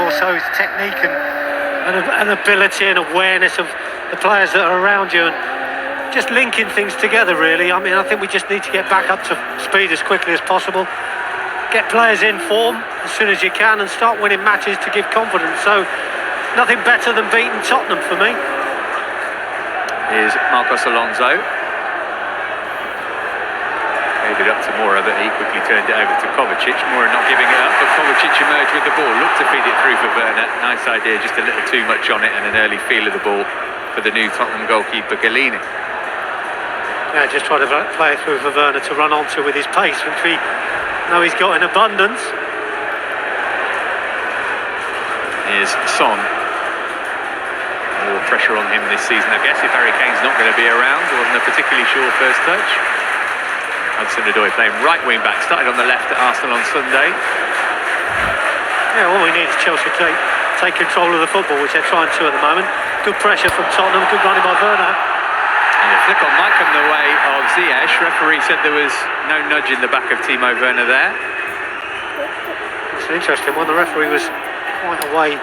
also is technique and ability and awareness of the players that are around you, and just linking things together, really. I mean, I think we just need to get back up to speed as quickly as possible, get players in form as soon as you can, and start winning matches to give confidence. So nothing better than beating Tottenham for me. Here's Marcos Alonso. Gave it up to Mora, but he quickly turned it over to Kovacic. Mora not giving it up, but Kovacic emerged with the ball. Looked to feed it through for Werner. Nice idea, just a little too much on it, and an early feel of the ball for the new Tottenham goalkeeper, Galini. Yeah, just trying to play it through for Werner to run onto with his pace, which we know he's got in abundance. Here's Son. More pressure on him this season, I guess, if Harry Kane's not going to be around. Wasn't a particularly sure first touch. Hudson-Odoi playing right wing back, started on the left at Arsenal on Sunday. Yeah, all we need is Chelsea to take control of the football, which they're trying to at the moment. Good pressure from Tottenham, good running by Werner. And the flick on might come the way of Ziyech. Referee said there was no nudge in the back of Timo Werner there. It's an interesting one. The referee was quite away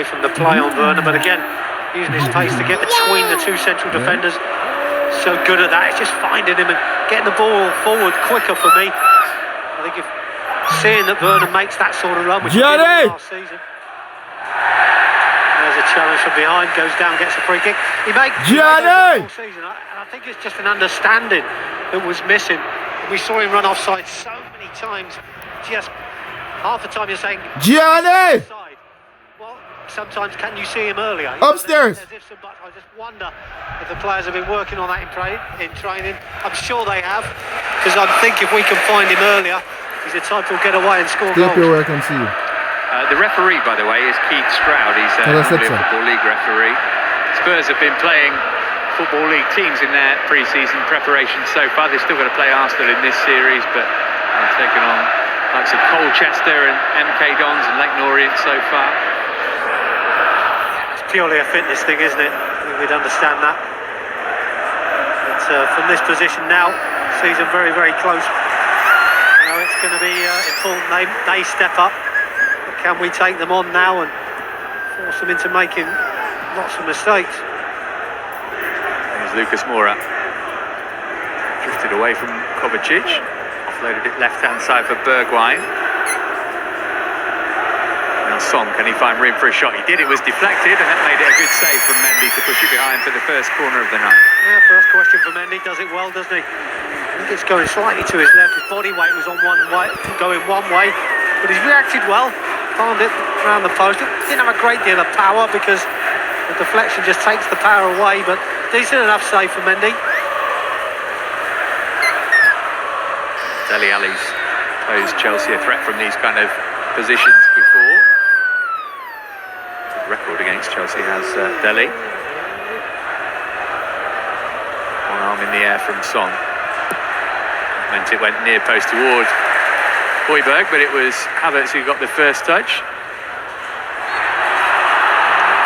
from the play on Werner, but again, using his pace to get between the two central defenders. So good at that. It's just finding him and getting the ball forward quicker for me. I think if seeing that Werner makes that sort of run, which he did last season. There's a challenge from behind, goes down, gets a free kick. He makes all season, and I think it's just an understanding that was missing. We saw him run offside so many times. Just half the time you're saying Gianni. Well, sometimes can you see him earlier? Upstairs. I just wonder if the players have been working on that in training. I'm sure they have, because I think if we can find him earlier, he's the type who'll get away and score goals. Where I can see you. The referee, by the way, is Keith Stroud. He's a Football League referee. Spurs have been playing Football League teams in their pre-season preparation so far. They've still got to play Arsenal in this series, but they've taken on likes of Colchester and MK Dons and Leyton Orient so far. It's purely a fitness thing, isn't it? I think we'd understand that. But from this position now, season very, very close. You know, it's going to be important they step up. But can we take them on now and force them into making lots of mistakes? Here's Lucas Moura. Drifted away from Kovacic. Offloaded it left-hand side for Bergwijn. Now Son, can he find room for a shot? He did, it was deflected, and that made it a good save from Mendy to push it behind for the first corner of the night. Yeah, first question for Mendy, does it well, doesn't he? I think it's going slightly to his left, his body weight was on one way, going one way, but he's reacted well, found it around the post. Didn't have a great deal of power because the deflection just takes the power away, but decent enough save for Mendy. Dele Alli's posed Chelsea a threat from these kind of positions before. Good record against Chelsea has Dele. One arm in the air from Son. Meant it went near post towards Højbjerg, but it was Havertz who got the first touch.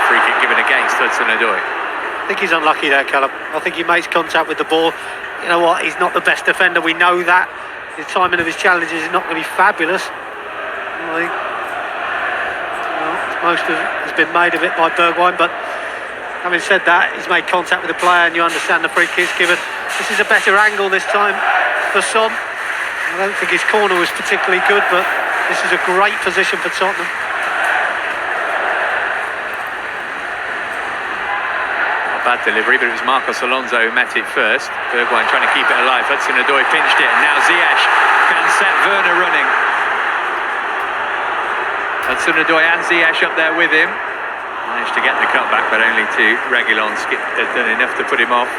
Free kick given against Hudson-Odoi. I think he's unlucky there, Callum. I think he makes contact with the ball. You know what, he's not the best defender, we know that. The timing of his challenges is not going to be fabulous. I think most of it has been made of it by Bergwijn, but having said that, he's made contact with the player, and you understand the free kick's given. This is a better angle this time for Son. I don't think his corner was particularly good, but this is a great position for Tottenham. Bad delivery, but it was Marcos Alonso who met it first. Bergwijn trying to keep it alive. Hudson-Odoi pinched it, and now Ziyech can set Werner running. Hudson-Odoi and Ziyech up there with him. Managed to get the cutback, but only to Reguilon. Had done enough to put him off.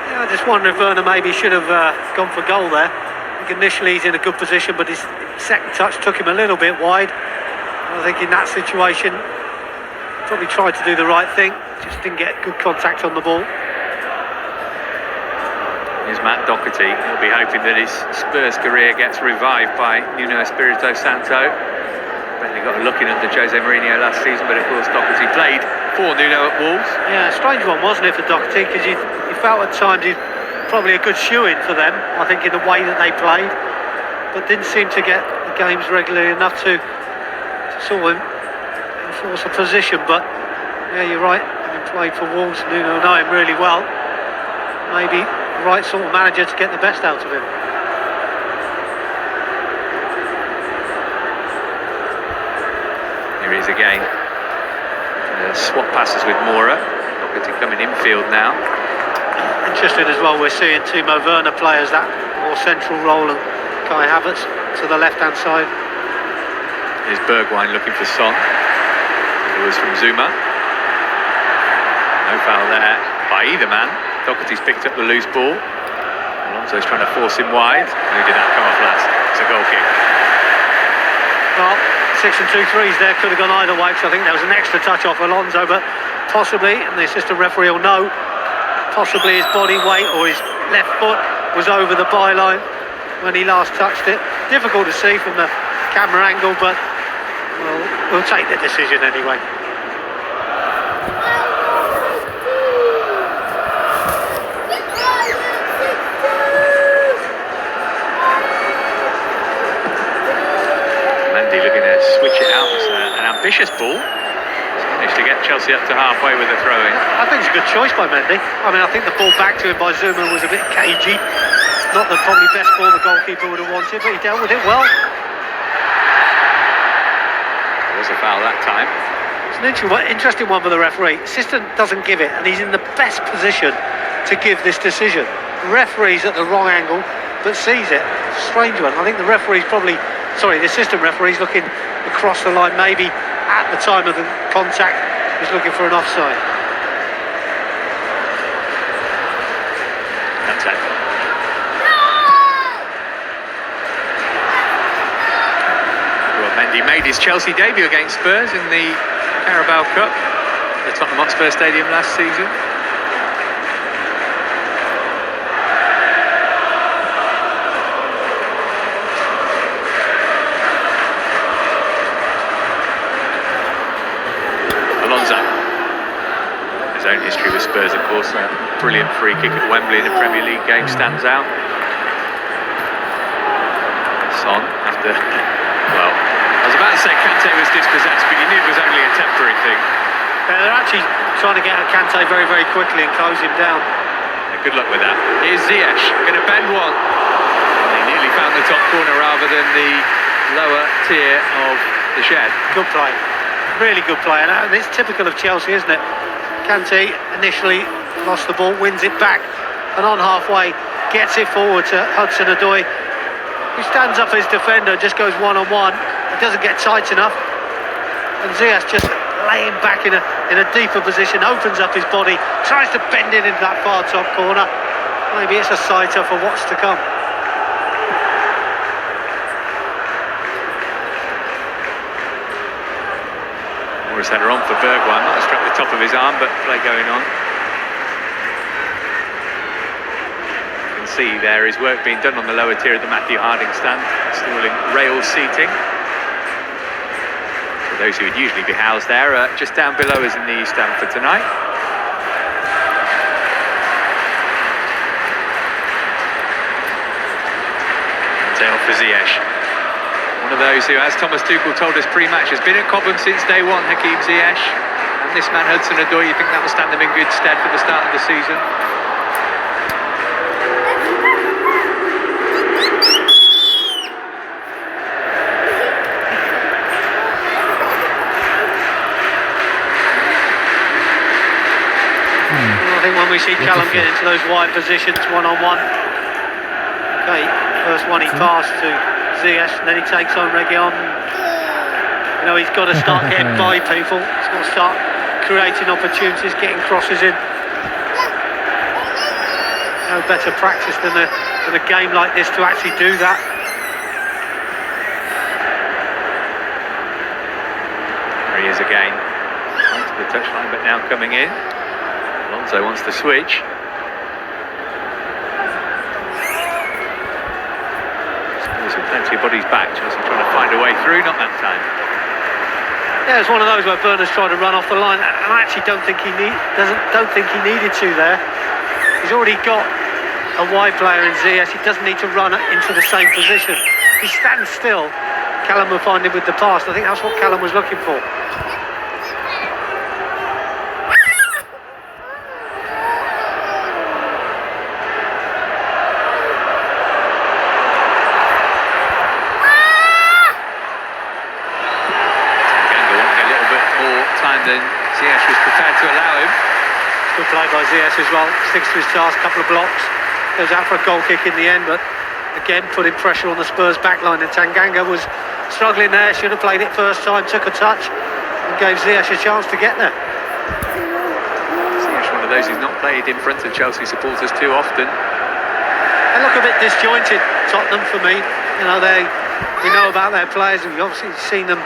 Yeah, I just wonder if Werner maybe should have gone for goal there. I think initially he's in a good position, but his second touch took him a little bit wide. I think in that situation, probably tried to do the right thing, just didn't get good contact on the ball. Here's Matt Doherty. He'll be hoping that his Spurs career gets revived by Nuno Espirito Santo. Barely got a look in under Jose Mourinho last season, but of course Doherty played for Nuno at Wolves. Yeah, a strange one, wasn't it, for Doherty, because you felt at times he's probably a good shoe-in for them, I think, in the way that they played, but didn't seem to get the games regularly enough to sort of force a position, but yeah, you're right. Having played for Wolves, Nuno know him really well. Maybe the right sort of manager to get the best out of him. Here he is again. Swap passes with Mora. Doherty coming infield now. Interesting as well, we're seeing Timo Werner play as that more central role and Kai Havertz to the left-hand side. Here's Bergwijn looking for Son. It was from Zuma. No foul there by either man. Doherty's picked up the loose ball. Alonso's trying to force him wide. Who did that come off last? It's a goal kick. Well, 6 and 2 threes there could have gone either way, because I think there was an extra touch off Alonso, but possibly, and the assistant referee will know, possibly his body weight or his left foot was over the byline when he last touched it. Difficult to see from the camera angle, but we'll take the decision anyway. Mendy looking to switch it out. It's an ambitious ball. Managed to get Chelsea up to halfway with a throw-in. I think it's a good choice by Mendy. I mean, I think the ball back to him by Zuma was a bit cagey. Not the probably best ball the goalkeeper would have wanted, but he dealt with it well. There was a foul that time. It's an interesting one for the referee. Assistant doesn't give it, and he's in the best position to give this decision. The referee's at the wrong angle, but sees it. Strange one. I think the referee's the assistant referee's looking across the line, maybe at the time of the contact, was looking for an offside. That's it. Well, Mendy made his Chelsea debut against Spurs in the Carabao Cup at the Tottenham Hotspur Stadium last season. His own history with Spurs, of course. A brilliant free kick at Wembley in a Premier League game stands out. Son, after, well, I was about to say Kante was dispossessed, but you knew it was only a temporary thing. They're actually trying to get at Kante very, very quickly and close him down. Yeah, good luck with that. Here's Ziyech, going to bend one. He nearly found the top corner rather than the lower tier of the shed. Good play. Really good play, and it's typical of Chelsea, isn't it? Kante initially lost the ball, wins it back, and on halfway gets it forward to Hudson-Odoi, who stands up as defender, just goes one-on-one. It doesn't get tight enough, and Ziyech just laying back in a deeper position, opens up his body, tries to bend it into that far top corner. Maybe it's a sighter for what's to come. Morris header on for Bergwijn. Might have struck the top of his arm, but play going on. You can see there is work being done on the lower tier of the Matthew Harding stand, installing rail seating. For those who would usually be housed there, just down below us in the East Stand for tonight. Tail for Ziyech. One of those who, as Thomas Tuchel told us pre-match, has been at Cobham since day one, Hakeem Ziyech. And this man, Hudson-Odoi, you think that will stand them in good stead for the start of the season? I think when we see Callum get into those wide positions, one-on-one, okay, first one he passed to Ziyech, and then he takes on Reguilon. You know, he's got to start getting by people. He's got to start creating opportunities, getting crosses in. No better practice than a game like this to actually do that. There he is again. Onto the touchline, but now coming in. Alonso wants to switch. With plenty of bodies back, Chelsea trying to find a way through, not that time. Yeah, it's one of those where Bernard's trying to run off the line, and I actually don't think he needed to there. He's already got a wide player in Ziyech. He doesn't need to run into the same position. If he stands still, Callum will find him with the pass. I think that's what Callum was looking for. time than Ziyech was prepared to allow him. Good play by Ziyech as well. Sticks to his task, couple of blocks. Goes out for a goal kick in the end, but again putting pressure on the Spurs backline. And Tanganga was struggling there. Should have played it first time. Took a touch and gave Ziyech a chance to get there. Ziyech, one of those who's not played in front of Chelsea supporters too often. They look a bit disjointed, Tottenham, for me. You know, we know about their players. We've obviously seen them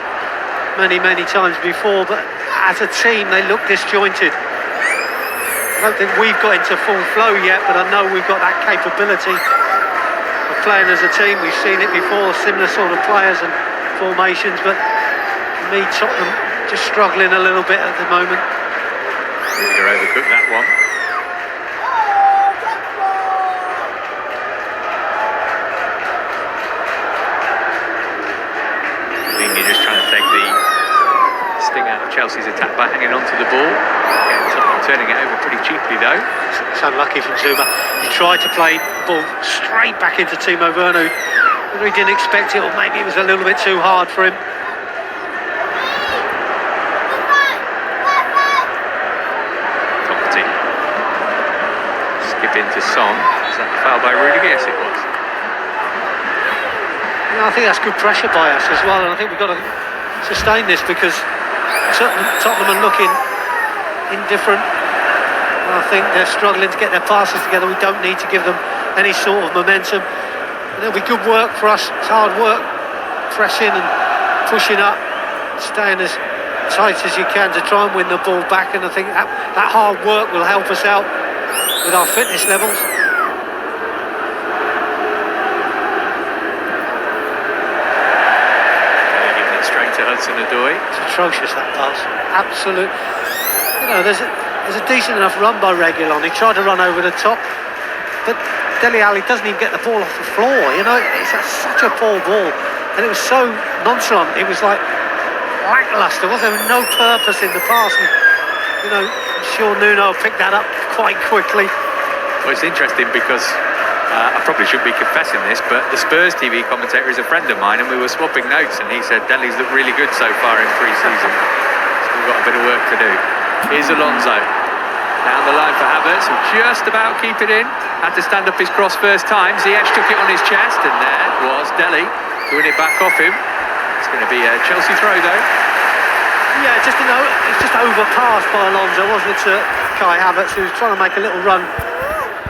many times before, but as a team, they look disjointed. I don't think we've got into full flow yet, but I know we've got that capability of playing as a team. We've seen it before, similar sort of players and formations, but for me, Tottenham just struggling a little bit at the moment. Rudiger overcooked that one. Just trying to take the sting out of Chelsea's attack by hanging on to the ball. Tottenham turning it over pretty cheaply though. It's unlucky from Zuma. He tried to play the ball straight back into Timo Werner. Whether he didn't expect it or maybe it was a little bit too hard for him. Doherty. Skip into Son. Is that the foul by Rudiger? Yes, it was. I think that's good pressure by us as well, and I think we've got to sustain this because Tottenham are looking indifferent. I think they're struggling to get their passes together. We don't need to give them any sort of momentum. And it'll be good work for us. It's hard work, pressing and pushing up, staying as tight as you can to try and win the ball back. And I think that hard work will help us out with our fitness levels. It's atrocious, that pass. Absolute. You know, there's a decent enough run by Reguilon. He tried to run over the top, but Dele Alli doesn't even get the ball off the floor. You know, it's such a poor ball, and it was so nonchalant. It was like lackluster. There was no purpose in the pass. And, you know, I'm sure Nuno picked that up quite quickly. Well, it's interesting because I probably shouldn't be confessing this, but the Spurs TV commentator is a friend of mine, and we were swapping notes, and he said Dele's looked really good so far in pre-season. So we've got a bit of work to do. Here's Alonso. Down the line for Havertz, who just about keep it in. Had to stand up his cross first time. Ziyech took it on his chest, and there was Dele doing it back off him. It's going to be a Chelsea throw, though. Yeah, it's just overpassed by Alonso, wasn't it, to Kai Havertz, who was trying to make a little run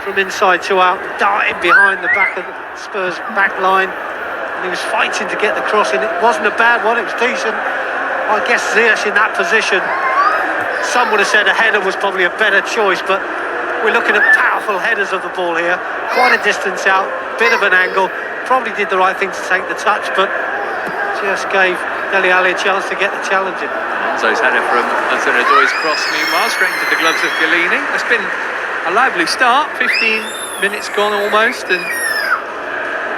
from inside to out, darted behind the back of the Spurs back line, and he was fighting to get the cross in. It wasn't a bad one, it was decent. I guess Ziyech in that position, some would have said a header was probably a better choice, but we're looking at powerful headers of the ball here, quite a distance out, bit of an angle, probably did the right thing to take the touch, but just gave Dele Alli a chance to get the challenge in. Alonso's header from Hudson-Odoi's cross, meanwhile, straight into the gloves of Galini. It's been a lively start, 15 minutes gone almost, and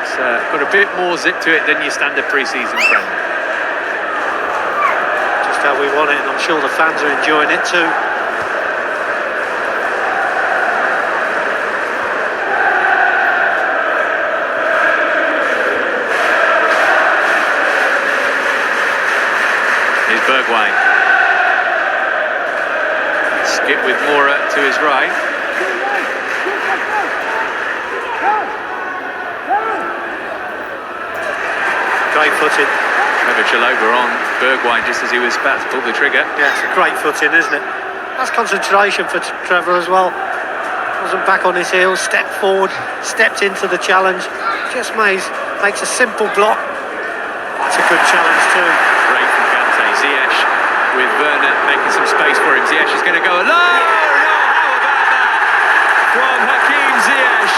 it's got a bit more zip to it than your standard pre-season friend. Just how we want it, and I'm sure the fans are enjoying it too. Here's Bergwijn. Skip with Mora to his right. Great footing. Trevor Chalobah on Bergwijn just as he was about to pull the trigger. Yeah, it's a great footing, isn't it? That's concentration for Trevor as well. Wasn't back on his heels, stepped forward, stepped into the challenge. Just makes a simple block. That's a good challenge too. Great from Kante. Ziyech with Werner making some space for him. Ziyech is going to go alone. No, how about that? From Hakim Ziyech.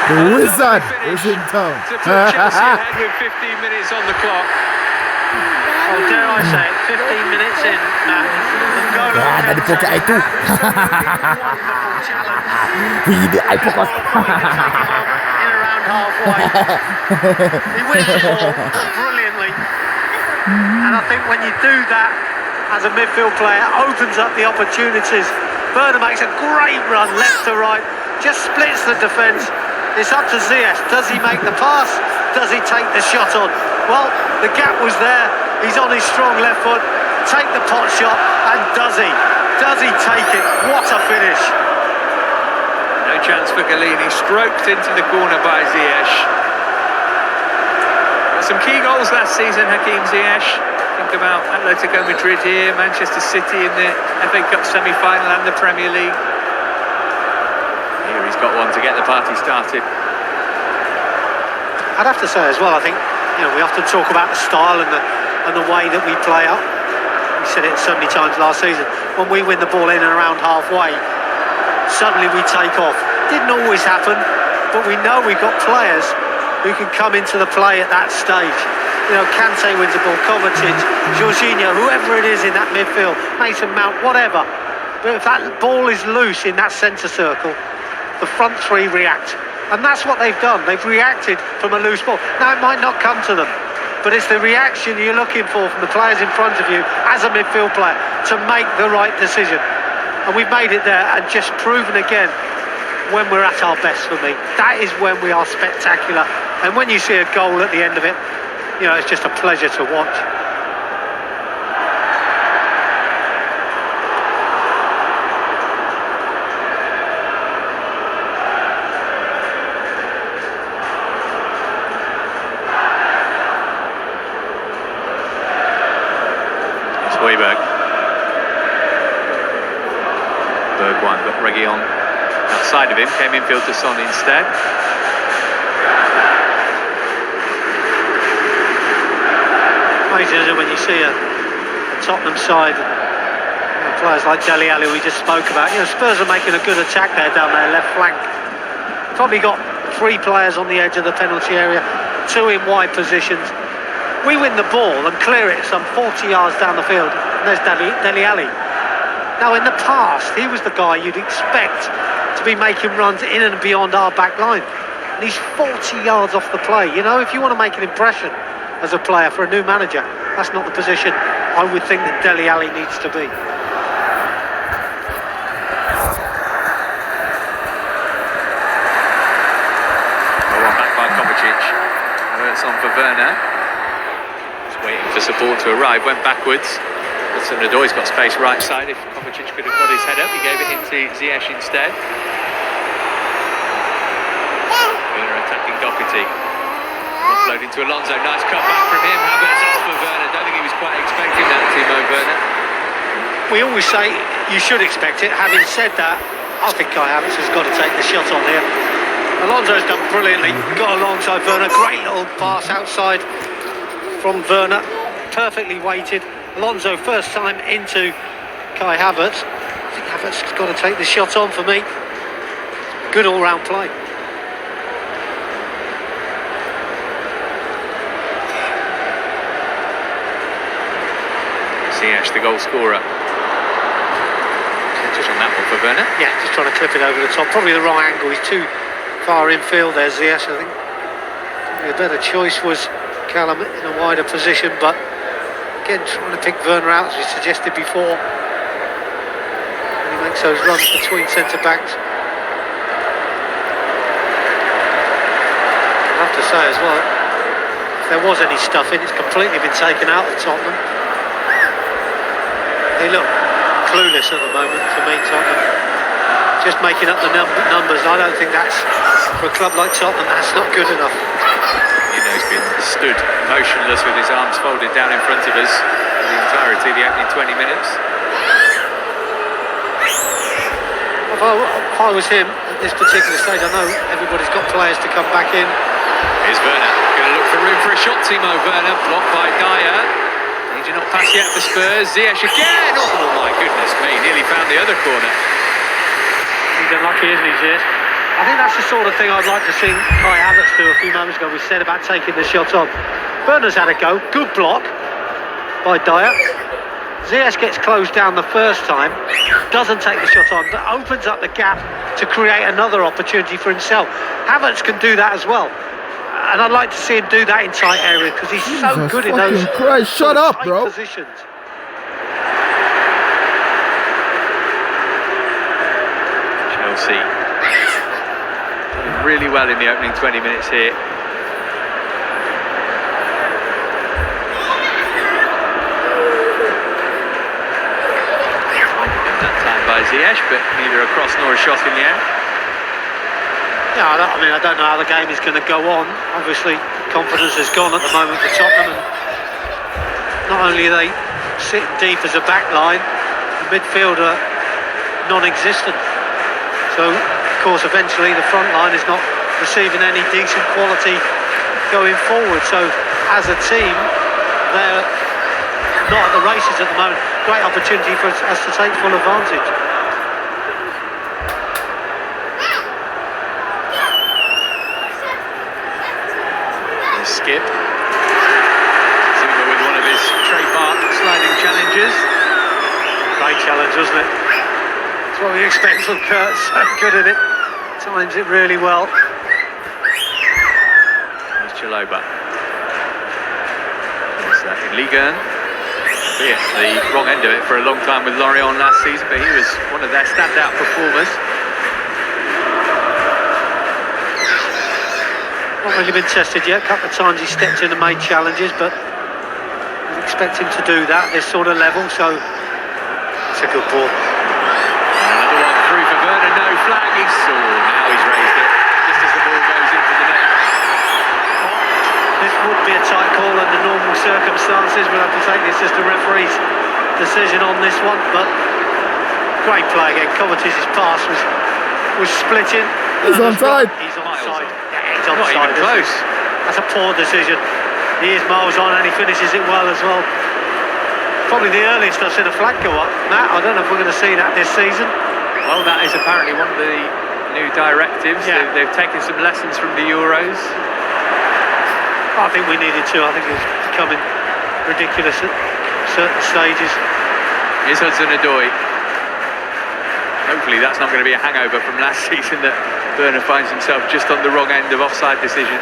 The wizard is in town. To put Chelsea ahead with 15 minutes on the clock. Oh, dare I say it, 15 minutes in, Matt. Ada di pokok itu. Video iPod. In around halfway. He wins the ball brilliantly. And I think when you do that as a midfield player, it opens up the opportunities. Werner makes a great run left to right, just splits the defence. It's up to Ziyech. Does he make the pass? Does he take the shot on? Well, the gap was there. He's on his strong left foot, take the pot shot, and does he? Does he take it? What a finish! No chance for Galini, stroked into the corner by Ziyech. Got some key goals last season, Hakim Ziyech. Think about Atletico Madrid here, Manchester City in the FA Cup semi-final and the Premier League. Here he's got one to get the party started. I'd have to say as well, I think, we often talk about the style and the way that we play up. We said it so many times last season. When we win the ball in and around halfway, suddenly we take off. Didn't always happen, but we know we've got players who can come into the play at that stage. Kante wins the ball, Kovacic, Jorginho, whoever it is in that midfield, Mason Mount, whatever. But if that ball is loose in that centre circle, the front three react. And that's what they've done. They've reacted from a loose ball. Now, it might not come to them, but it's the reaction you're looking for from the players in front of you as a midfield player to make the right decision. And we've made it there and just proven again when we're at our best for me. That is when we are spectacular. And when you see a goal at the end of it, it's just a pleasure to watch. Bergwijn got Reguilon outside of him, came infield to Son instead. Amazing, isn't it, when you see a Tottenham side, players like Dele Alli we just spoke about. Spurs are making a good attack there down their left flank. Probably got 3 players on the edge of the penalty area, 2 in wide positions. We win the ball and clear it some 40 yards down the field, and there's Dele Alli. Now, in the past, he was the guy you'd expect to be making runs in and beyond our back line. And he's 40 yards off the play. If you want to make an impression as a player for a new manager, that's not the position I would think that Dele Alli needs to be. One back by Kovacic. It's on for Werner. Just waiting for support to arrive, went backwards. Nadoi's got space right side. If Kovacic could have got his head up, he gave it into Ziyech instead. Werner attacking Doherty. Offload into Alonso. Nice cut back from him. Havertz off for Werner. Don't think he was quite expecting that, Timo Werner. We always say you should expect it. Having said that, I think Kai Havertz has got to take the shot on here. Alonso's done brilliantly. Got alongside Werner. Great little pass outside from Werner. Perfectly weighted. Alonso first time into Kai Havertz. I think Havertz has got to take the shot on for me. Good all-round play. Ziyech, the goal scorer. Just on that one for Werner. Yeah, just trying to clip it over the top. Probably the wrong angle. He's too far infield there, Ziyech, I think. Probably a better choice was Callum in a wider position, but again, trying to pick Werner out, as we suggested before. And he makes those runs between centre-backs. I have to say as well, if there was any stuff in, it's completely been taken out of Tottenham. They look clueless at the moment for me, Tottenham. Just making up the numbers. I don't think that's, for a club like Tottenham, that's not good enough. He's been stood motionless with his arms folded down in front of us for the entirety of the opening 20 minutes. If I was him at this particular stage, I know everybody's got players to come back in. Here's Werner, going to look for room for a shot. Timo Werner, blocked by Dyer. He did not pass yet for Spurs. Ziyech again. Oh my goodness me, nearly found the other corner. He's unlucky, isn't he, Ziyech? I think that's the sort of thing I'd like to see Kai Havertz do a few moments ago. We said about taking the shot on. Werner's had a go. Good block by Dyer. Ziyech gets closed down the first time, doesn't take the shot on, but opens up the gap to create another opportunity for himself. Havertz can do that as well. And I'd like to see him do that in tight areas because he's so good in those Shut up, bro. positions. Chelsea really well in the opening 20 minutes here. Ziyech, but neither a cross nor a shot in the end. Yeah, I don't know how the game is going to go on. Obviously, confidence has gone at the moment for Tottenham. And not only are they sitting deep as a back line, the midfield are non-existent. So, of course, eventually the front line is not receiving any decent quality going forward. So, as a team, they're not at the races at the moment. Great opportunity for us to take full advantage. Skip. Zuma with one of his trademark sliding challenges. Great challenge, wasn't it? That's what we expect from Kurt. So good at it. Times it really well. There's Chaloba. There's Ligan. Yeah, the wrong end of it for a long time with Lorient last season, but he was one of their standout performers. Not really been tested yet. A couple of times he stepped in and made challenges, but we expect him to do that at this sort of level, so it's a good ball. Another one through for Werner, no flag. Now he's raised it, just as the ball goes into the net. This would be a tight call under normal circumstances. We'll have to take this as the referee's decision on this one, but great play again. Coventry's pass was splitting. He's onside. He's onside. He's Not even close. That's a poor decision. He is miles on and he finishes it well as well. Probably the earliest I've seen a flag go up. Matt, I don't know if we're going to see that this season. Well, that is apparently one of the new directives. Yeah. They've taken some lessons from the Euros. I think we needed to. I think it's becoming ridiculous at certain stages. Here's Hudson-Odoi. Hopefully that's not going to be a hangover from last season that Werner finds himself just on the wrong end of offside decisions.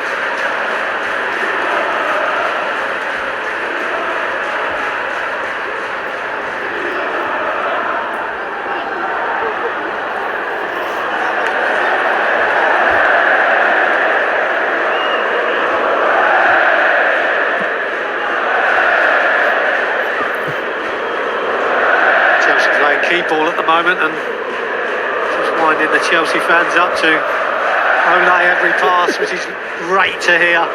Chelsea playing key ball at the moment and just winding the Chelsea fans up to Olay every pass, which is great to hear.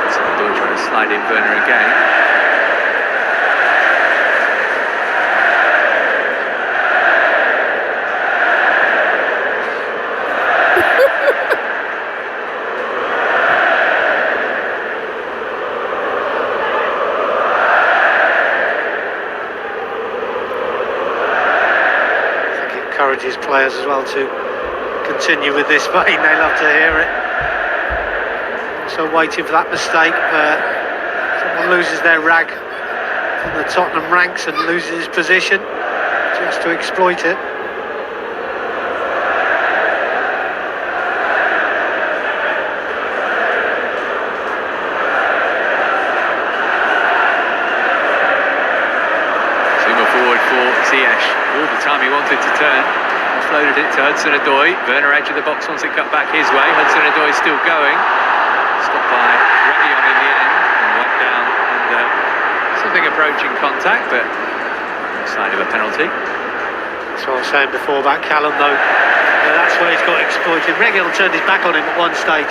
Hudson-Odoi trying to slide in Werner again. Encourages players as well to continue with this vein. They love to hear it. So waiting for that mistake where someone loses their rag from the Tottenham ranks and loses his position, just to exploit it. Zuma forward for Ziyech. All the time he wanted to turn. Offloaded it to Hudson-Odoi. Werner edge of the box wants it cut back his way. Hudson-Odoi still going. Stopped by Reguilon in the end. And went down under something approaching contact, but no sign of a penalty. That's what I was saying before about Callum though. Yeah, that's where he's got exploited. Reguilon turned his back on him at one stage.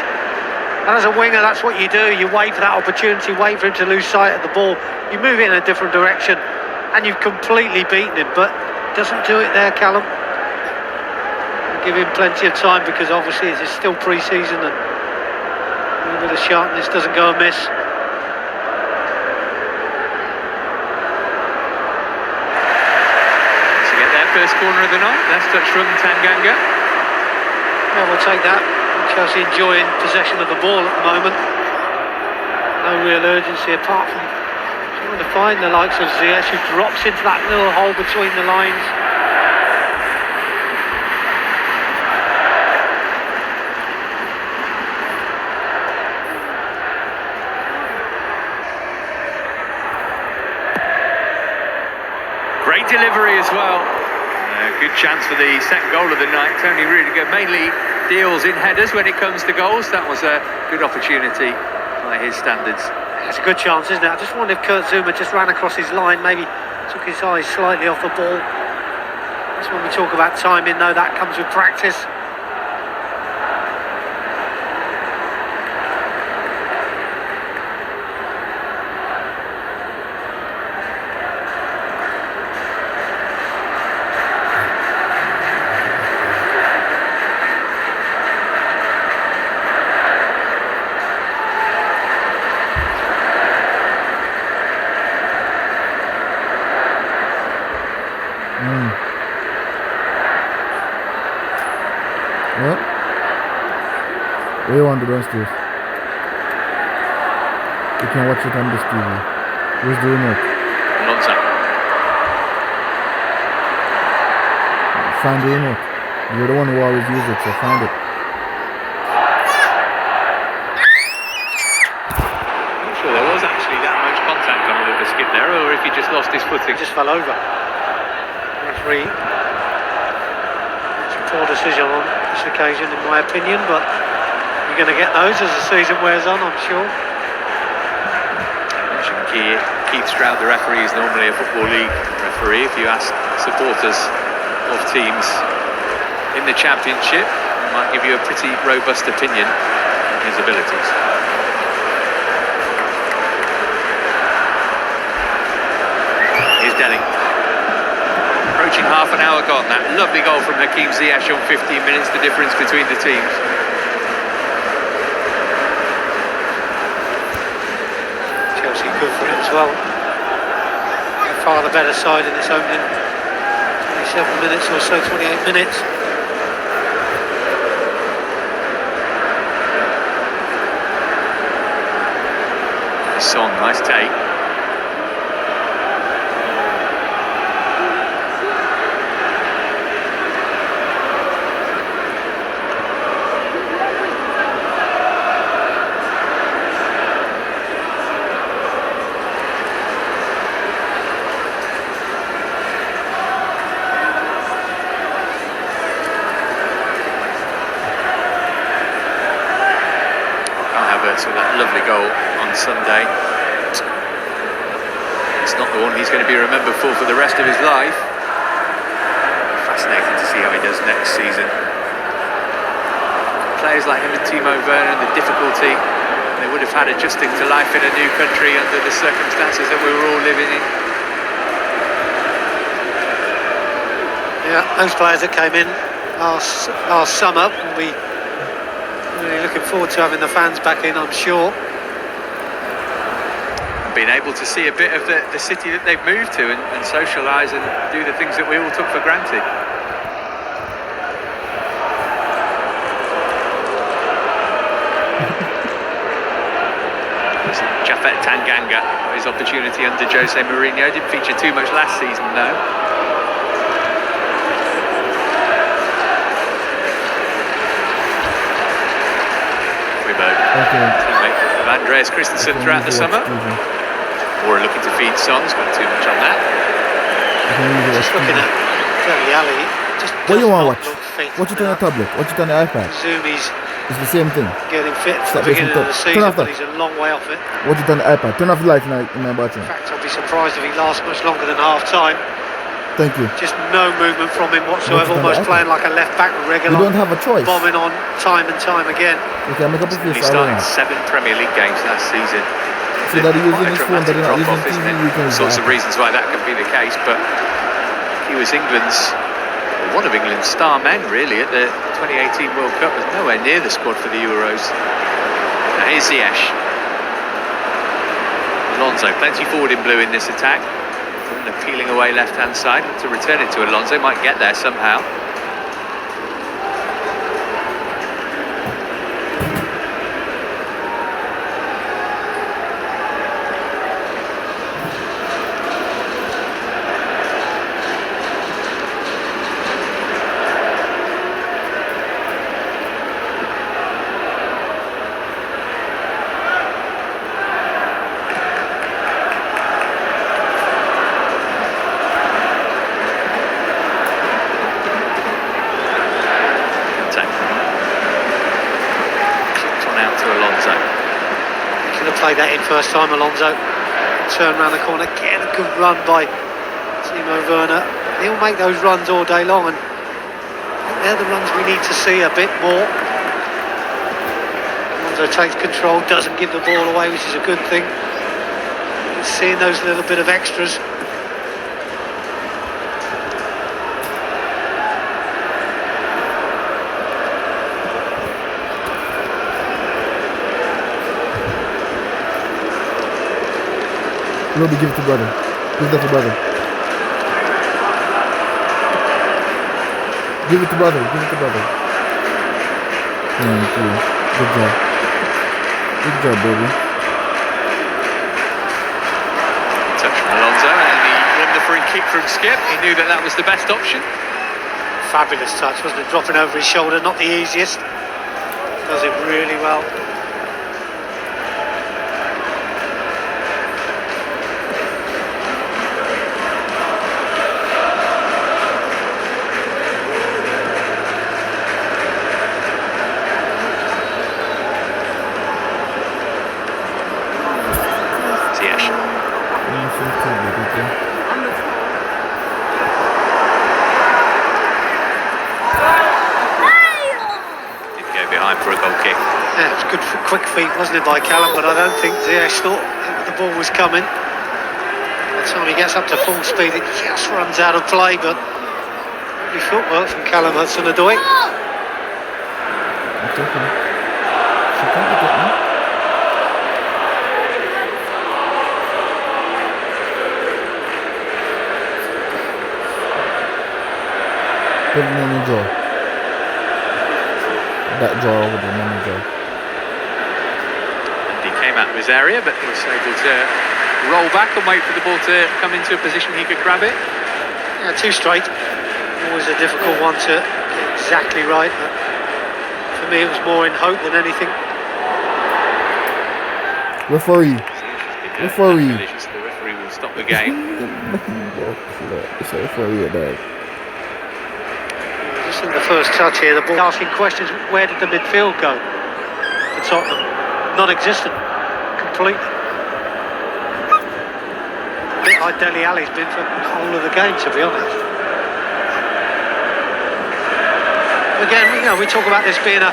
And as a winger, that's what you do. You wait for that opportunity, wait for him to lose sight of the ball. You move it in a different direction and you've completely beaten him, but doesn't do it there, Callum. Give him plenty of time because obviously it's still pre-season and a little bit of sharpness doesn't go amiss. To get their first corner of the night, last touch from Tanganga. Yeah, we'll take that. Chelsea enjoying possession of the ball at the moment. No real urgency apart from trying to find the likes of Ziyech, who drops into that little hole between the lines. Great delivery as well. Good chance for the second goal of the night. Tony Rudiger mainly deals in headers when it comes to goals. That was a good opportunity by his standards. It's a good chance, isn't it? I just wonder if Kurt Zuma just ran across his line, maybe took his eyes slightly off the ball. That's when we talk about timing, though, that comes with practice. What? What do you want to do downstairs? You can watch it on this TV. Where's the remote? Alonso. Find the remote. You're the one who always uses it, so find it. Not sure there was actually that much contact on the skip there, or if he just lost his footing. He just fell over. Referee. It's a poor decision on this occasion, in my opinion, but you're going to get those as the season wears on, I'm sure. Keith Stroud, the referee, is normally a Football League referee. If you ask supporters of teams in the Championship, he might give you a pretty robust opinion on his abilities. Here's Delling. Approaching half an hour gone. That lovely goal from Hakim Ziyech on 15 minutes, the difference between the teams. Chelsea good for it as well. By far the better side in this opening 27 minutes or so, 28 minutes. Son, nice take. So that lovely goal on Sunday. It's not the one he's going to be remembered for the rest of his life. Fascinating to see how he does next season. Players like him and Timo Werner, the difficulty they would have had adjusting to life in a new country under the circumstances that we were all living in. Yeah, those players that came in last summer will be really looking forward to having the fans back in, I'm sure. Being able to see a bit of the city that they've moved to and socialise and do the things that we all took for granted. Japhet Tanganga, his opportunity under Jose Mourinho, didn't feature too much last season though. Teammate of Andreas Christensen throughout the summer. Or looking to feed Son's got too much on that. Just looking at Dele Alli. What do you want to watch? Watch it on your tablet. Watch it on your iPad. Zoomies. It's the same thing. Getting fit for the beginning of the season, but he's a long way off it. Watch it on the iPad. Turn off the light in my bathroom. In fact, I'll be surprised if he lasts much longer than half time. Thank you. Just no movement from him whatsoever, almost playing like a left back regular. You don't have a choice. Bombing on time and time again. Okay, make up a face. He started 7 Premier League games last season. So that he's using his phone, that he's not using TV, you can sorts of reasons why that could be the case, but he was one of England's star men really at the 2018 World Cup. Was nowhere near the squad for the Euros. Now here's Ziyech. Alonso, plenty forward in blue in this attack. And peeling away left-hand side to return it to Alonso, might get there somehow. Should have played that in first time, Alonso. Turn around the corner, get a good run by Timo Werner. He'll make those runs all day long, and I think they're the runs we need to see a bit more. Alonso takes control, doesn't give the ball away, which is a good thing. He's seeing those little bit of extras. Ruby, give it to brother. Give that to brother. Give it to brother. Give it to brother. Thank you. Good job. Good job, baby. Touch from Alonso, and he won the free kick from Skip. He knew that that was the best option. Fabulous touch, wasn't it? Dropping over his shoulder, not the easiest. Does it really well. For a goal kick. Yeah, it was good for quick feet, wasn't it, by Callum? But I don't think Ziyech thought the ball was coming. By the time he gets up to full speed, it just runs out of play. But good footwork from Callum Hudson-Odoi. Put it in the jaw. That jaw over the manager. And he came out of his area, but he was able to roll back and wait for the ball to come into a position he could grab it. Yeah, too straight. Always a difficult one to get exactly right. But for me, it was more in hope than anything. Referee. Referee. The referee will stop the game. It's a referee at that. Just in the first touch here, the ball asking questions, where did the midfield go for Tottenham? Non-existent, completely. A bit like Dele Alli's been for the whole of the game, to be honest. Again, we talk about this being a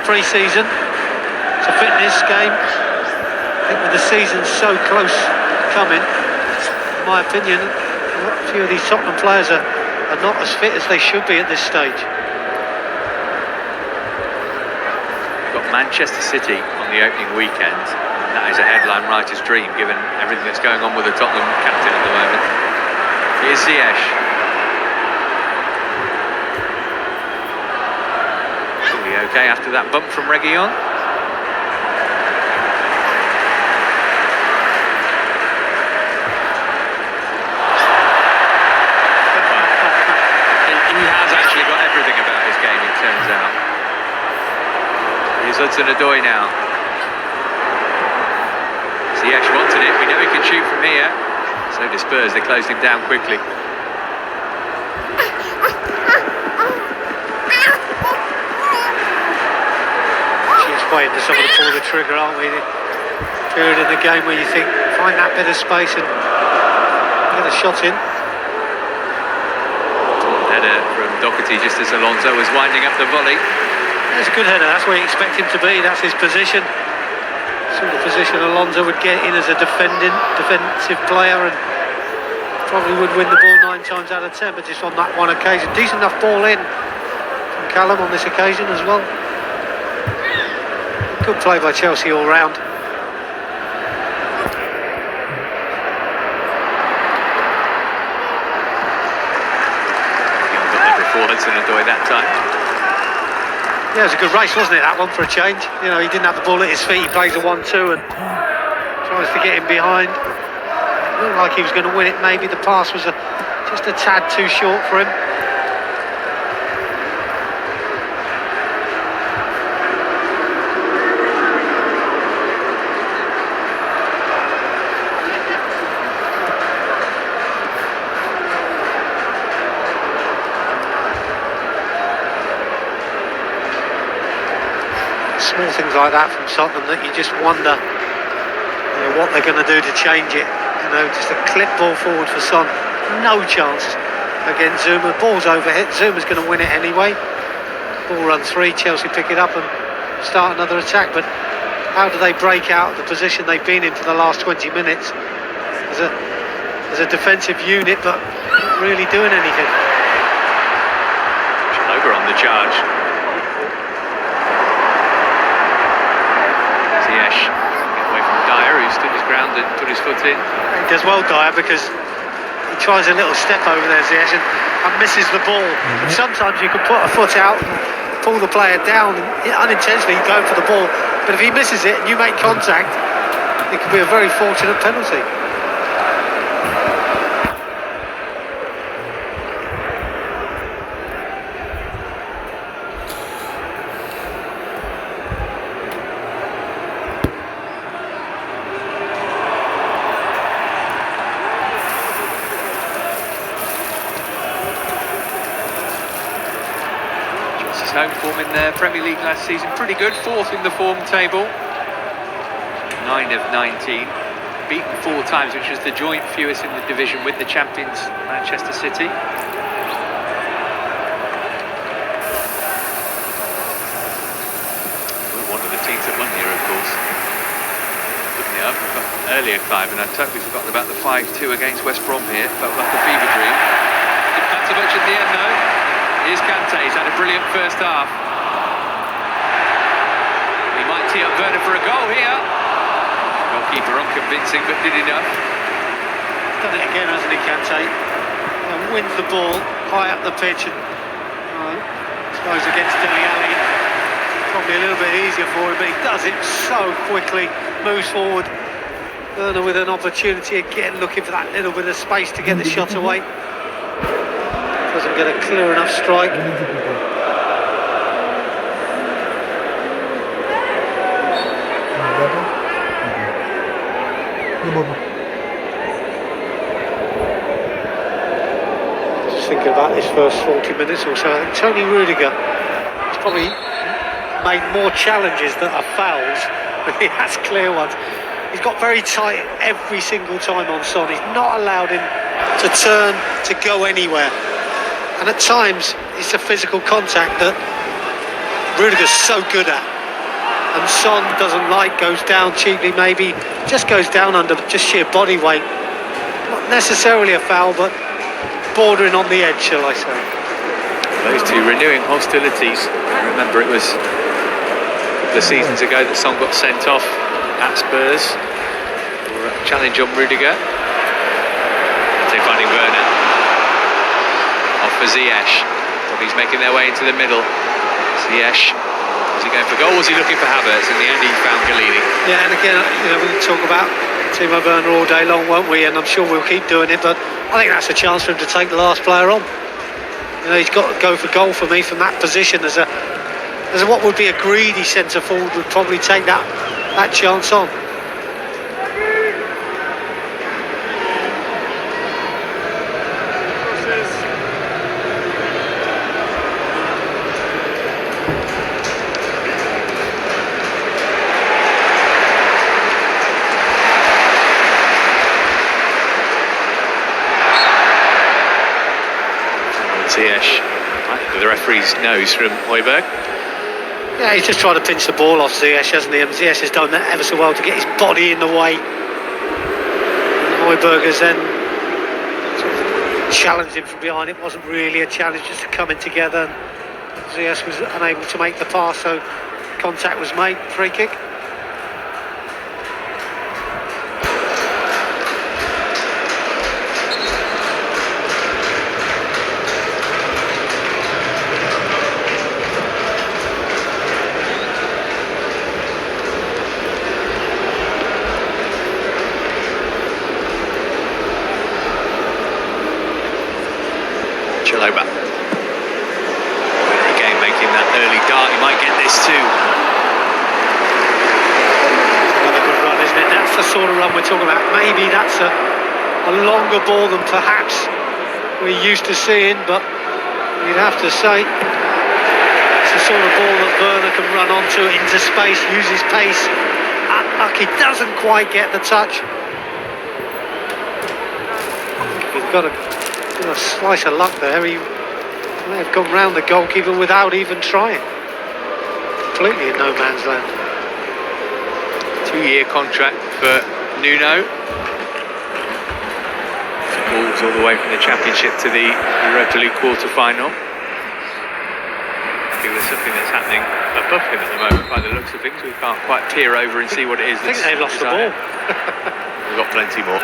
pre-season. It's a fitness game. I think with the season so close coming, in my opinion, a few of these Tottenham players are not as fit as they should be at this stage. We've got Manchester City on the opening weekend. That is a headline writer's dream, given everything that's going on with the Tottenham captain at the moment. Here's Ziyech. Will be okay after that bump from Reguilon. Hudson-Odoi now. Ziyech wanted it. We know he can shoot from here. So do Spurs. They closed him down quickly. Just waiting for someone to pull the trigger, aren't we? The period in the game where you think, find that bit of space and get a shot in. Header from Doherty just as Alonso was winding up the volley. That's a good header, that's where you expect him to be, that's his position. Sort of position Alonso would get in as a defensive player, and probably would win the ball 9 times out of 10, but just on that one occasion. Decent enough ball in from Callum on this occasion as well. Good play by Chelsea all round. Before Hudson-Odoi that time. Yeah, it was a good race, wasn't it, that one, for a change? You know, he didn't have the ball at his feet, he plays a 1-2 and tries to get him behind. It looked like he was going to win it, maybe the pass was just a tad too short for him. Small things like that from Tottenham that you just wonder what they're going to do to change it. You know, just a clip ball forward for Son. No chance against Zuma. Ball's overhit. Zuma's going to win it anyway. Ball runs free. Chelsea pick it up and start another attack. But how do they break out of the position they've been in for the last 20 minutes as a defensive unit, but not really doing anything? Over on the charge. Ziyech get away from Dyer, who stood his ground and put his foot in. He does well, Dyer, because he tries a little step over there, Ziyech, and misses the ball. And sometimes you can put a foot out and pull the player down, and unintentionally going for the ball. But if he misses it and you make contact, it could be a very fortunate penalty. Home form in their Premier League last season, pretty good, 4th in the form table, 9 of 19, beaten 4 times, which was the joint fewest in the division with the champions Manchester City. One of the teams that won here, of course. Looking it up, we've got an earlier Clive, and I'd totally forgotten about the 5-2 against West Brom here. Felt like a fever dream. Didn't matter much at the end though. Here's Kante, he's had a brilliant first half. He might tee up Werner for a goal here. Goalkeeper unconvincing, but did enough. Done it again, hasn't he, Kante? And wins the ball high up the pitch, and I suppose against Dele Alli, probably a little bit easier for him, but he does it so quickly, moves forward. Werner with an opportunity again, looking for that little bit of space to get the shot away. Doesn't get a clear enough strike. Just thinking about this first 40 minutes or so, I think Tony Rudiger has probably made more challenges that are fouls than he has clear ones. He's got very tight every single time on Son. He's not allowed him to turn, to go anywhere. And at times, it's a physical contact that Rudiger's so good at. And Son doesn't like, goes down cheaply maybe, just goes down under just sheer body weight. Not necessarily a foul, but bordering on the edge, shall I say. Those two renewing hostilities. I remember it was a couple of seasons ago that Son got sent off at Spurs for a challenge on Rudiger. They're finding Werner. Off for Ziyech. He's making their way into the middle. Ziyech. Was he going for goal? Was he looking for Havertz? In the end, he found Galini. Yeah, and again, you know, we can talk about Timo Werner all day long, won't we? And I'm sure we'll keep doing it. But I think that's a chance for him to take the last player on. You know, he's got to go for goal for me from that position. As what would be a greedy centre forward would probably take that chance on. Ziyech, right under the referee's nose from Højbjerg. Yeah, he's just trying to pinch the ball off Ziyech, hasn't he? And Ziyech has done that ever so well to get his body in the way. And Højbjerg has then sort of challenged him from behind. It wasn't really a challenge, just coming together. And Ziyech was unable to make the pass, so contact was made. Free kick. Chalobah. Winner again making that early dart. He might get this too. Another good run, isn't it? That's the sort of run we're talking about. Maybe that's a longer ball than perhaps we're used to seeing, but you'd have to say it's the sort of ball that Werner can run onto into space, use his pace, Unlucky, doesn't quite get the touch. He's got a slice of luck there. He may have gone round the goalkeeper without even trying. Completely in no man's land. 2-year contract for Nuno. Balls all the way from the Championship to the Europa League quarter-final. I think there's something that's happening above him at the moment by the looks of things. We can't quite peer over and see what it is. I think they lost the ball. We've got plenty more.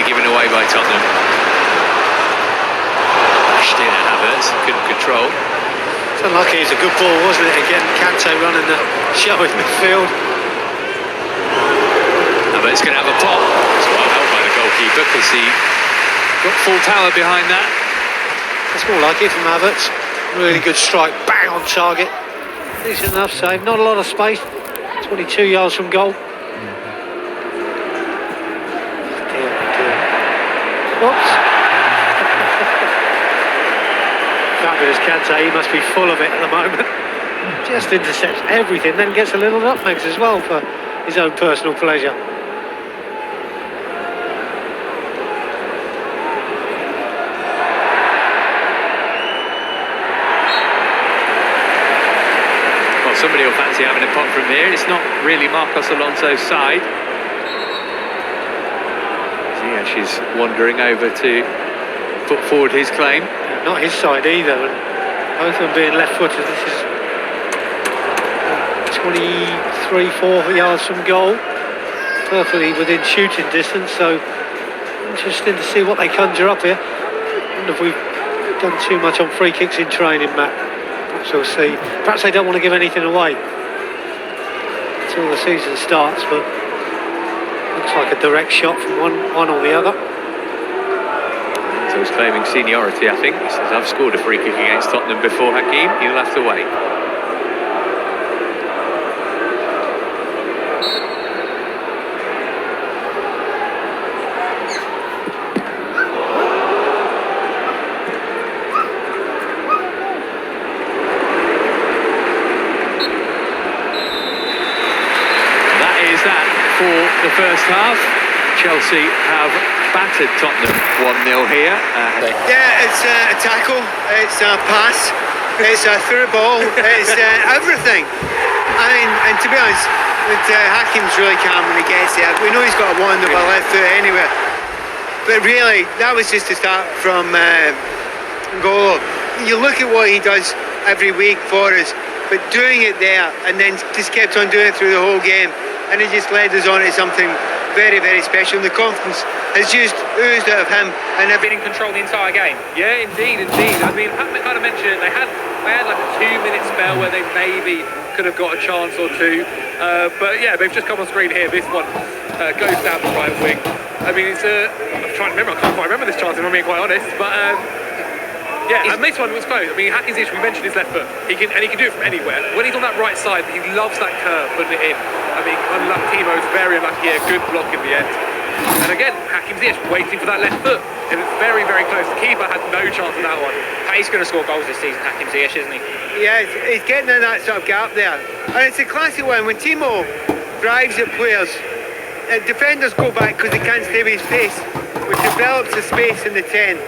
Given away by Tottenham. Pushed in at Havertz, couldn't control. It's unlucky, it's a good ball, wasn't it? Again, Kante running the show in midfield. Havertz going to have a pop. It's well held by the goalkeeper because he got full power behind that. That's more like it from Havertz. Really good strike, bang on target. Decent enough save, not a lot of space. 22 yards from goal. Whoops. Fabulous Kante, he must be full of it at the moment. Just intercepts everything, then gets a little nutmegs as well for his own personal pleasure. Well, somebody will fancy having a pop from here. It's not really Marcos Alonso's side. She's wandering over to put forward his claim. Not his side either, and both of them being left-footed. This is 23-4 yards from goal, perfectly within shooting distance, so interesting to see what they conjure up here. I wonder if we've done too much on free kicks in training, Matt. Perhaps we'll see. Perhaps they don't want to give anything away until the season starts, but looks like a direct shot from one or the other. So he's claiming seniority, I think. He says, I've scored a free kick against Tottenham before, Hakim. You'll have to wait. That is that for the first half. Chelsea have battered Tottenham 1-0 here. Yeah, it's a tackle, it's a pass, it's a through ball, it's everything. I mean, and to be honest, Hakim's really calm when he gets there. We know he's got a wonderful left foot anyway. But really, that was just a start from goal. You look at what he does every week for us, but doing it there and then just kept on doing it through the whole game, and it just led us on to something very, very special. And the confidence has just oozed out of him, and they've been in control the entire game. Yeah, indeed. I mean, Pat kind of mentioned it. They had like a 2-minute spell where they maybe could have got a chance or two, but yeah, they've just come on screen here. This one goes down the right wing. I mean, it's I'm trying to remember. I can't quite remember this chance, if I'm being quite honest, but. Yeah, and this one was close. I mean, Haki's issue, we mentioned his left foot. He can do it from anywhere. When he's on that right side, he loves that curve, putting it in. I mean, unlucky, Timo's very unlucky here. Good block in the end. And again, Hakim's waiting for that left foot. It was very, very close. The keeper had no chance on that one. He's going to score goals this season, Hakim Ziyech, isn't he? Yeah, he's getting in that sort of gap there. And it's a classic one. When Timo drives at players, defenders go back because they can't stay with his pace, which develops the space in the 10.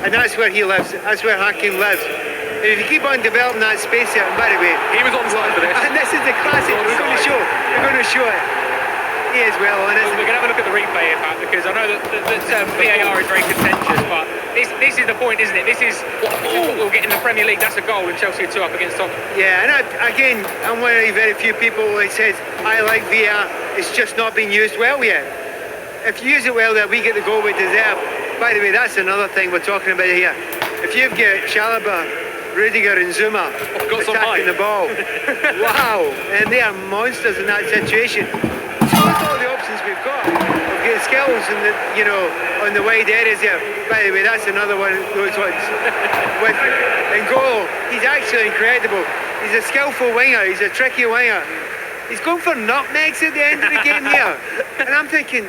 And that's where he lives. That's where Hakim lives. And if you keep on developing that space there, and by the way, he was on side for this. And this is the classic. We're going to show. We're going to show it. He is well on, isn't he? We're going to have a look at the replay here, Pat, because I know that VAR is very contentious, but this is the point, isn't it? This is what we'll get in the Premier League. That's a goal, and Chelsea are 2 up against Tottenham. Yeah, and again, I'm one of the very few people that says I like VAR. It's just not been used well yet. If you use it well, then we get the goal we deserve. By the way, that's another thing we're talking about here. If you've got Chalobah, Rudiger and Zuma attacking the ball, wow, and they are monsters in that situation. So with all the options we've got, we've got skills in the, on the wide areas there. By the way, that's another one of those ones. In goal, he's actually incredible. He's a skillful winger, he's a tricky winger. He's going for nutmegs at the end of the game here. And I'm thinking,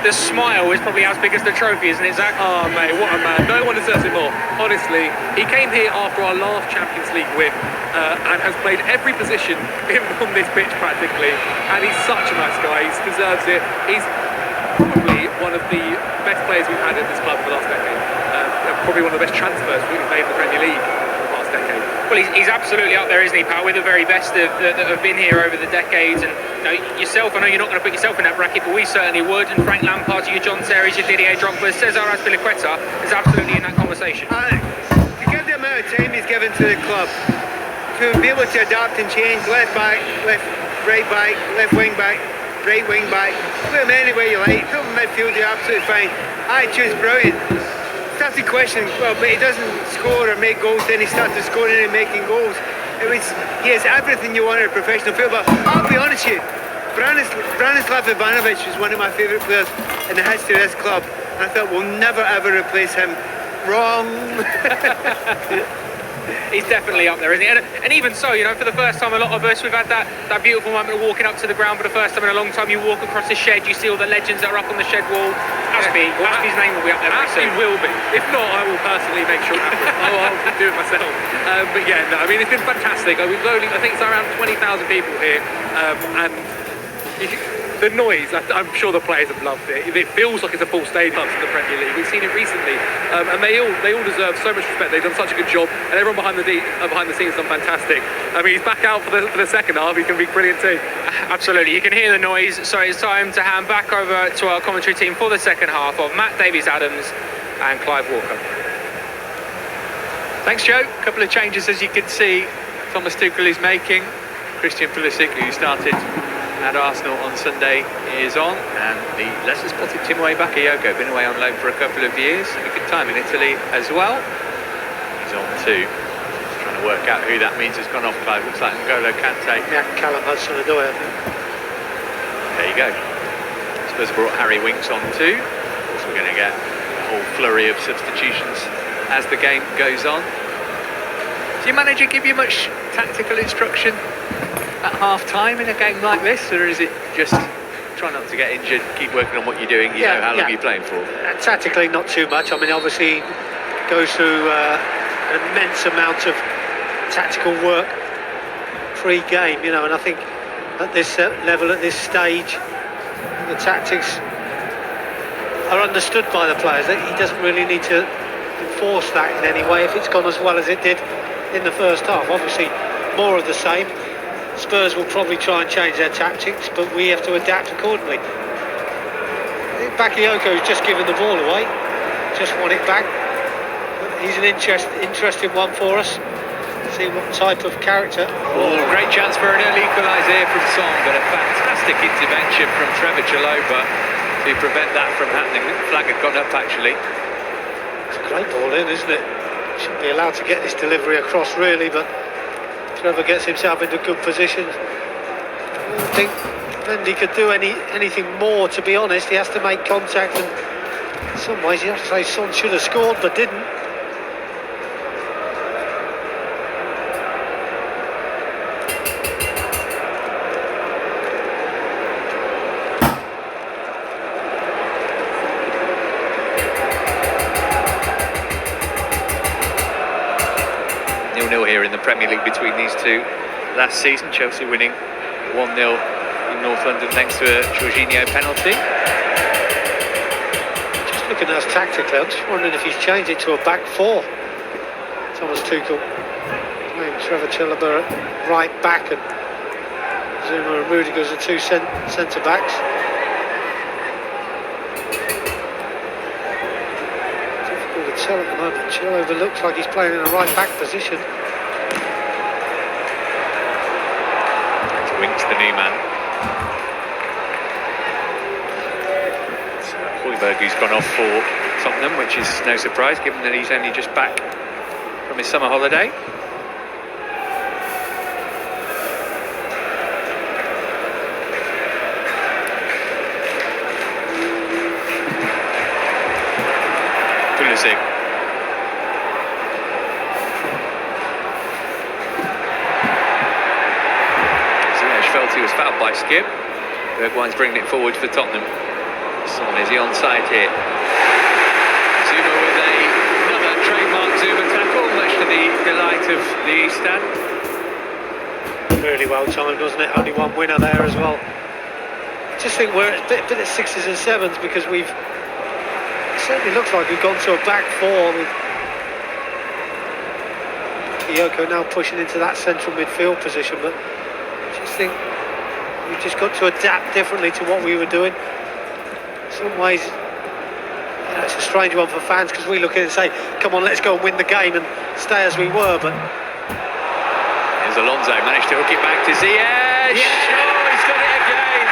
The smile is probably as big as the trophy, isn't it, Zach? Oh, mate, what a man. No one deserves it more. Honestly, he came here after our last Champions League win and has played every position on this pitch practically. And he's such a nice guy. He deserves it. He's probably one of the best players we've had at this club for the last decade. Probably one of the best transfers we've made in the Premier League for the last decade. Well, he's absolutely up there, isn't he, pal? With the very best that have been here over the decades. And yourself, I know you're not going to put yourself in that bracket, but we certainly would. And Frank Lampard, your John Terry's, your Didier Drogba, Cesar Azpilicueta is absolutely in that conversation. to give the amount of time he's given to the club, to be able to adapt and change left back, right back, left wing back, right wing back, put him anywhere you like, put him in midfield, you're absolutely fine. Attitude's brilliant. Started questioning, well, but he doesn't score or make goals, then he started scoring and making goals. He has everything you want in a professional football. I'll be honest with you, Branislav Ivanovic was one of my favourite players in the history of this club. And I thought we'll never ever replace him. Wrong. He's definitely up there, isn't he? And even so, for the first time, a lot of us, we've had that beautiful moment of walking up to the ground for the first time in a long time. You walk across the shed, you see all the legends that are up on the shed wall. Aspie's name will be up there pretty soon. Will be. If not, I will personally make sure it happens. I'll do it myself. But yeah, no, I mean, it's been fantastic. I think it's around 20,000 people here, and the noise, I'm sure the players have loved it. It feels like it's a full stadium in the Premier League. We've seen it recently, and they all deserve so much respect. They've done such a good job, and everyone behind the scenes has done fantastic. I mean, he's back out for the second half. He's going to be brilliant too. Absolutely, you can hear the noise. So it's time to hand back over to our commentary team for the second half of Matt Davies-Adams and Clive Walker. Thanks, Joe. A couple of changes, as you can see, Thomas Tuchel is making. Christian Pulisic, who started at Arsenal on Sunday, is on, and the Leicester spotted Timothy Bakayoko, been away on loan for a couple of years, had a good time in Italy as well. He's on too. Just trying to work out who that means has gone off. Clive, looks like N'Golo Kante. Yeah, Callum Hudson-Odoi. There you go. Spurs brought Harry Winks on too. So we're going to get a whole flurry of substitutions as the game goes on. Do your manager give you much tactical instruction at half-time in a game like this, or is it just try not to get injured, keep working on what you're doing, you know how long you're playing for? Tactically, not too much. I mean, obviously, goes through an immense amount of tactical work pre-game, and I think at this level, at this stage, the tactics are understood by the players. He doesn't really need to enforce that in any way if it's gone as well as it did in the first half. Obviously, more of the same. Spurs will probably try and change their tactics, but we have to adapt accordingly. Bakayoko's just given the ball away, just won it back. He's an interesting one for us. See what type of character. Oh, great chance for an early equaliser here from Son, but a fantastic intervention from Trevor Chalobah to prevent that from happening. The flag had gone up actually. It's a great ball in, isn't it? Shouldn't be allowed to get this delivery across really, but Trevor gets himself into good position. I don't think Mendy could do anything more, to be honest. He has to make contact, and in some ways you have to say Son should have scored but didn't. Here in the Premier League between these two last season. Chelsea winning 1-0 in North London thanks to a Jorginho penalty. Just looking at us tactically, I'm just wondering if he's changed it to a back four. Thomas Tuchel playing Trevor Chalobah at right back and Zuma and Rudiger as the two centre backs. Difficult to tell at the moment. Chalobah looks like he's playing in a right back position. Winks the new man. Højbjerg, who's gone off for Tottenham, which is no surprise given that he's only just back from his summer holiday. Pulisic. he was fouled by Skip. Bergwijn's bringing it forward for Tottenham. Son, is he onside here? Zuma with another trademark Zuma tackle, much to the delight of the East Stand. Really well timed, wasn't it? Only one winner there as well. I just think we're a bit at sixes and sevens because it certainly looks like we've gone to a back four with Yoko now pushing into that central midfield position, but I just think we've just got to adapt differently to what we were doing. In some ways, it's a strange one for fans because we look at it and say, come on, let's go and win the game and stay as we were, but here's Alonso, managed to hook it back to Ziyech. Yeah. Oh, he's got it again.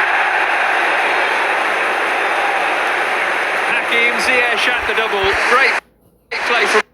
Hakim Ziyech at the double. Great play from